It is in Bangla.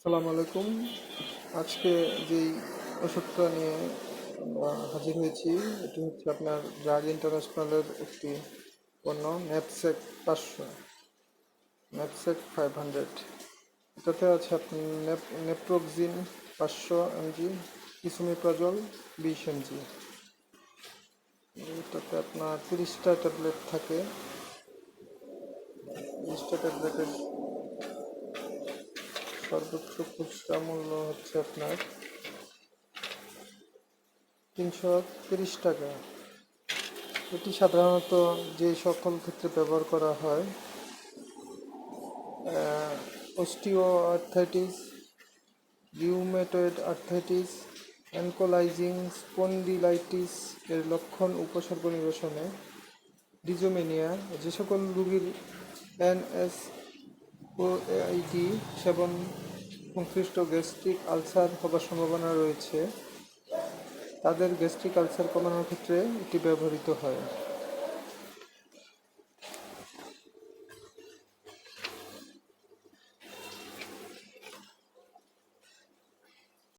আসসালামু আলাইকুম। আজকে যেই ওষুধটা নিয়ে আমরা হাজির হয়েছি এটি হচ্ছে আপনার ড্রাগ ইন্টারন্যাশনালের একটি পণ্য ন্যাপসেক 500, ন্যাপসেক 500। এটাতে আছে আপনার নেপ্রোক্সিন 500 mg, ইসোমেপ্রাজল 20 mg। এটাতে আপনার 30টা ট্যাবলেট থাকে। 30টা ট্যাবলেটের সর্বোচ্চ খুচরা মূল্য হচ্ছে আপনার 330 টাকা। এটি সাধারণত যে সকল ক্ষেত্রে ব্যবহার করা হয়, osteoarthritis, rheumatoid arthritis, ankylosing spondylitis এর লক্ষণ উপসর্গ নিরসনে, ডিজোমেনিয়া, যে সকল রোগীর NSAID সেবন সংশ্লিষ্ট গ্যাস্ট্রিক আলসার হবার সম্ভাবনা রয়েছে, তাদের গ্যাস্ট্রিক আলসার কমানোর ক্ষেত্রে এটি ব্যবহৃত হয়।